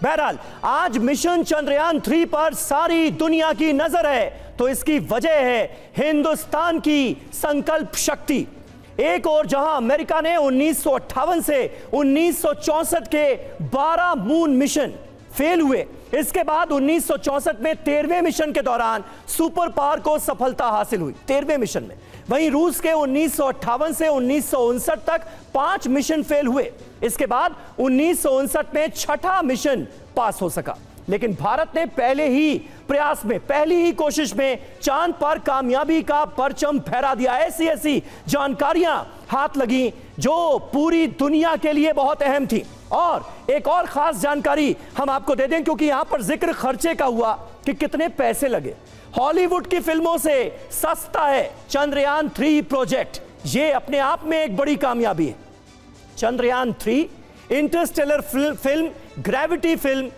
बहरहाल आज मिशन चंद्रयान 3 पर सारी दुनिया की नजर है, तो इसकी वजह है हिंदुस्तान की संकल्प शक्ति। एक और जहां अमेरिका ने 1958 से 1964 के 12 मून मिशन फेल हुए, इसके बाद 1964 में 13वें मिशन के दौरान सुपर पावर को सफलता हासिल हुई 13वें मिशन में। वहीं रूस के 1958 से 1959 तक 5 मिशन फेल हुए, इसके बाद 1959 में 6ठा मिशन पास हो सका। लेकिन भारत ने पहले ही प्रयास में, पहली ही कोशिश में चांद पर कामयाबी का परचम फहरा दिया। ऐसी ऐसी जानकारियां हाथ लगी जो पूरी दुनिया के लिए बहुत अहम थी। और एक और खास जानकारी हम आपको दे दें, क्योंकि यहां पर जिक्र खर्चे का हुआ कि कितने पैसे लगे। हॉलीवुड की फिल्मों से सस्ता है चंद्रयान 3 प्रोजेक्ट, ये अपने आप में एक बड़ी कामयाबी है। Chandrayaan 3 Interstellar film, gravity film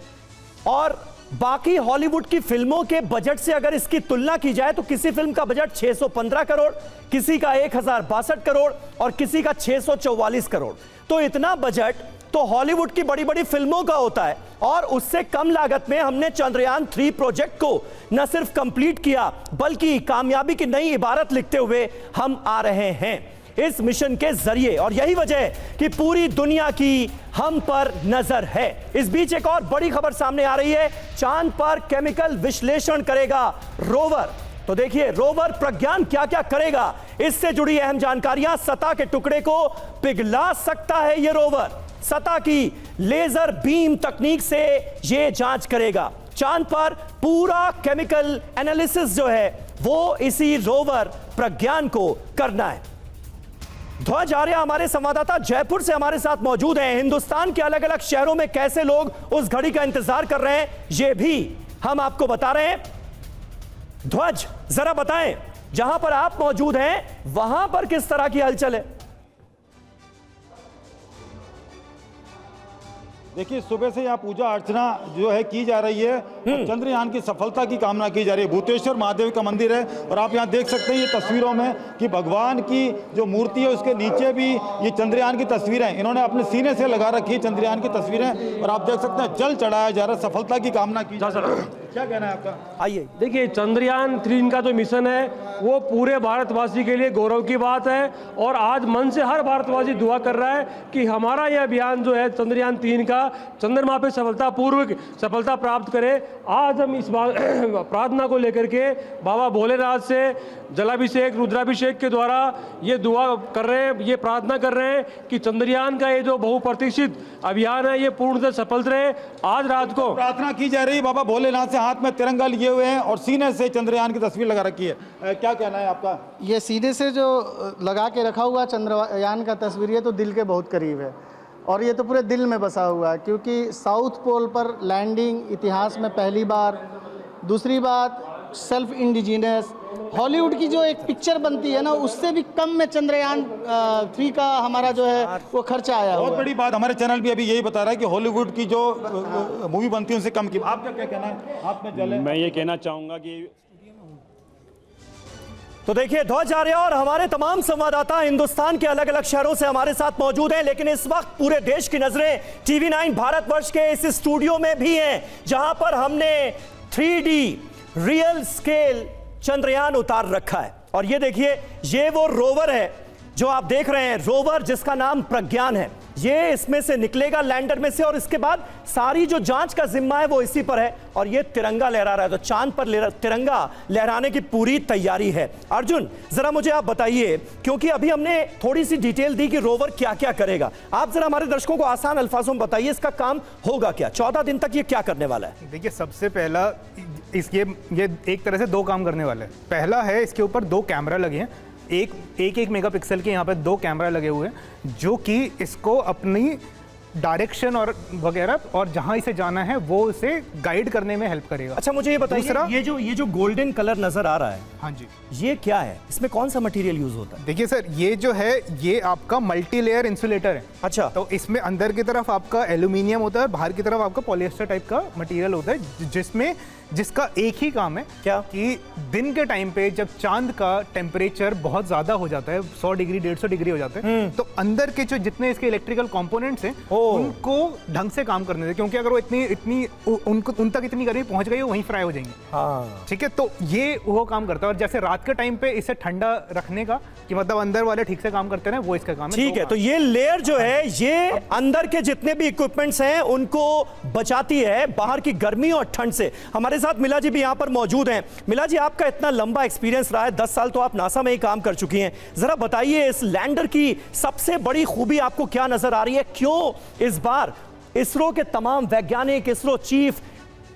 और बाकी हॉलीवुड की फिल्मों के बजट से अगर इसकी तुलना की जाए तो किसी फिल्म का बजट 615 करोड़, किसी का 1062 करोड़ और किसी का 644 करोड़। तो इतना बजट तो हॉलीवुड की बड़ी बड़ी फिल्मों का होता है, और उससे कम लागत में हमने चंद्रयान 3 प्रोजेक्ट को न सिर्फ कंप्लीट किया बल्कि कामयाबी की नई इबारत लिखते हुए हम आ रहे हैं इस मिशन के जरिए। और यही वजह है कि पूरी दुनिया की हम पर नजर है। इस बीच एक और बड़ी खबर सामने आ रही है, चांद पर केमिकल विश्लेषण करेगा रोवर। तो देखिए रोवर प्रज्ञान क्या क्या करेगा, इससे जुड़ी अहम जानकारियां। सतह के टुकड़े को पिघला सकता है यह रोवर, सतह की लेजर बीम तकनीक से यह जांच करेगा। चांद पर पूरा केमिकल एनालिसिस जो है वो इसी रोवर प्रज्ञान को करना है। ध्वज आर्या हमारे संवाददाता जयपुर से हमारे साथ मौजूद हैं। हिंदुस्तान के अलग अलग शहरों में कैसे लोग उस घड़ी का इंतजार कर रहे हैं, यह भी हम आपको बता रहे हैं। ध्वज, जरा बताएं, जहां पर आप मौजूद हैं वहां पर किस तरह की हलचल है? देखिए, सुबह से यहाँ पूजा अर्चना जो है की जा रही है, चंद्रयान की सफलता की कामना की जा रही है। भूतेश्वर महादेव का मंदिर है और आप यहाँ देख सकते हैं ये तस्वीरों में कि भगवान की जो मूर्ति है उसके नीचे भी ये चंद्रयान की तस्वीरें इन्होंने अपने सीने से लगा रखी है, चंद्रयान की तस्वीरें, और आप देख सकते हैं जल चढ़ाया जा रहा है, सफलता की कामना की जा रही है। क्या कहना है आपका? आइए देखिए, चंद्रयान 3 का जो मिशन है वो पूरे भारतवासी के लिए गौरव की बात है, और आज मन से हर भारतवासी दुआ कर रहा है कि हमारा यह अभियान जो है चंद्रयान 3 का चंद्रमा पे सफलतापूर्वक सफलता प्राप्त करे। आज हम इस बात प्रार्थना को लेकर के बाबा भोलेनाथ से जलाभिषेक, रुद्राभिषेक के द्वारा ये दुआ कर रहे हैं, ये प्रार्थना कर रहे हैं कि चंद्रयान का ये जो बहुप्रतीक्षित अभियान है ये पूर्णतः सफल रहे। आज रात को प्रार्थना की जा रही है, बाबा भोलेनाथ से हाथ में तिरंगा लिए हुए हैं और सीने से चंद्रयान की तस्वीर लगा रखी है। क्या कहना है आपका? ये सीने से जो लगा के रखा हुआ चंद्रयान का तस्वीर, ये तो दिल के बहुत करीब है और ये तो पूरे दिल में बसा हुआ है, क्योंकि साउथ पोल पर लैंडिंग इतिहास में पहली बार। दूसरी बात, सेल्फ इंडिजिनस हॉलीवुड की जो एक पिक्चर बनती है ना, उससे भी कम में चंद्रयान 3 का हमारा जो है वो खर्चा आया। बहुत बड़ी बात, हमारे चैनल भी अभी यही बता रहा है कि हॉलीवुड की जो मूवी बनती है उनसे कम की। आपका क्या कहना है? हाथ में जल है। मैं ये कहना चाहूँगा कि तो देखिए, ध्वज आर्या और हमारे तमाम संवाददाता हिंदुस्तान के अलग अलग शहरों से हमारे साथ मौजूद हैं, लेकिन इस वक्त पूरे देश की नजरें TV9 भारतवर्ष के इस स्टूडियो में भी हैं, जहां पर हमने 3D रियल स्केल चंद्रयान उतार रखा है। और ये देखिए, ये वो रोवर है जो आप देख रहे हैं, रोवर जिसका नाम प्रज्ञान है। ये इसमें से निकलेगा लैंडर में से, और इसके बाद सारी जो जांच का जिम्मा है वो इसी पर है। और ये तिरंगा लहरा रहा है, तो चांद पर तिरंगा लहराने की पूरी तैयारी है। अर्जुन, जरा मुझे आप बताइए, क्योंकि अभी हमने थोड़ी सी डिटेल दी कि रोवर क्या क्या करेगा, आप जरा हमारे दर्शकों को आसान अल्फाजों में बताइए इसका काम होगा क्या, 14 दिन तक ये क्या करने वाला है? देखिए, सबसे पहला ये एक तरह से 2 काम करने वाला है। पहला है, इसके ऊपर 2 कैमरा लगे हैं, एक मेगापिक्सल के यहाँ पे 2 कैमरा लगे हुए हैं, जो कि इसको अपनी डायरेक्शन और वगैरह और जहां इसे जाना है वो इसे गाइड करने में हेल्प करेगा। अच्छा, मुझे ये बताइए, ये जो गोल्डन कलर नजर आ रहा है, हाँ जी, ये क्या है? इसमें कौन सा मटेरियल यूज होता है? देखिए सर, ये जो है ये आपका मल्टी लेयर इंसुलेटर है। अच्छा, तो इसमें अंदर की तरफ आपका एल्यूमिनियम होता है, बाहर की तरफ आपका पॉलिएस्टर टाइप का मटेरियल होता है, जिसका एक ही काम है क्या कि दिन के टाइम पे जब चांद का टेम्परेचर बहुत ज्यादा हो जाता है, 100 डिग्री 150 डिग्री हो जाता है, तो अंदर के जो जितने इसके इलेक्ट्रिकल कंपोनेंट्स हैं उनको ढंग से काम करने दे, क्योंकि अगर वो इतनी उनको उन तक इतनी गर्मी पहुंच गई, वो वहीं फ्राई हो जाएंगे। हाँ ठीक है, तो ये वो काम करता है। और जैसे रात के टाइम पे इसे ठंडा रखने का, कि मतलब अंदर वाले ठीक से काम करते हैं, वो इसका काम है। ठीक है, तो ये लेयर जो है ये अंदर के जितने भी इक्विपमेंट्स हैं उनको बचाती है बाहर की गर्मी और ठंड से। हमारे साथ मिला जी भी यहां पर मौजूद हैं। मिला जी, आपका इतना लंबा एक्सपीरियंस रहा है, 10 साल तो आप नासा में ही काम कर चुकी हैं। जरा बताइए इस लैंडर की सबसे बड़ी खूबी आपको क्या नजर आ रही है? क्यों इस बार इसरो के तमाम वैज्ञानिक, इसरो चीफ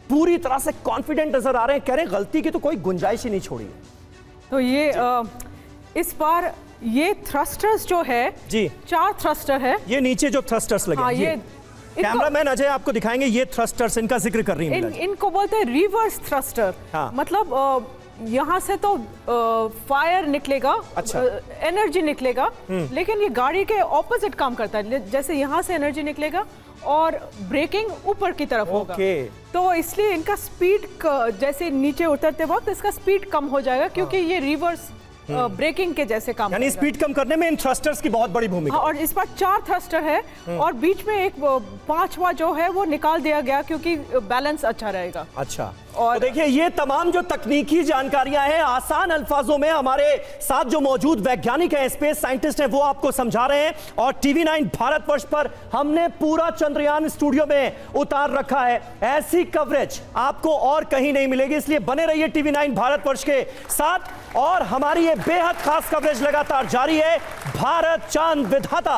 पूरी तरह से कॉन्फिडेंट नजर आ रहे हैं, कह रहे हैं गलती की तो कोई गुंजाइश ही नहीं छोड़ी है? तो ये इस बार ये थ्रस्टर्स जो है जी, 4 थ्रस्टर है। ये नीचे जो थ्रस्टर्स लगे हाँ, ये कैमरामैन अजय आपको दिखाएंगे, ये थ्रस्टर्स इनका जिक्र कर रही हैं। इनको बोलते हैं रिवर्स थ्रस्टर। हाँ। मतलब यहाँ से तो फायर निकलेगा, अच्छा। एनर्जी निकलेगा, लेकिन ये गाड़ी के ऑपोजिट काम करता है। जैसे यहाँ से एनर्जी निकलेगा और ब्रेकिंग ऊपर की तरफ होगा। तो इसलिए इनका स्पीड जैसे नीचे उतरते वक्त इसका स्पीड कम हो जाएगा, क्योंकि ये रिवर्स ब्रेकिंग के जैसे काम यानी स्पीड कम करने में इन थ्रस्टर्स की बहुत बड़ी भूमिका। हाँ, और इस बार 4 थ्रस्टर है और बीच में एक 5वां जो है वो निकाल दिया गया, क्योंकि बैलेंस अच्छा रहेगा। अच्छा, और तो देखिए ये तमाम जो तकनीकी जानकारियां हैं आसान अल्फाजों में हमारे साथ जो मौजूद वैज्ञानिक हैं, स्पेस साइंटिस्ट हैं, वो आपको समझा रहे हैं। और टीवी9 भारतवर्ष पर हमने पूरा चंद्रयान स्टूडियो में उतार रखा है। ऐसी कवरेज आपको और कहीं नहीं मिलेगी, इसलिए बने रहिए टीवी9 भारतवर्ष के साथ। और हमारी ये बेहद खास कवरेज लगातार जारी है, भारत चांद विधाता।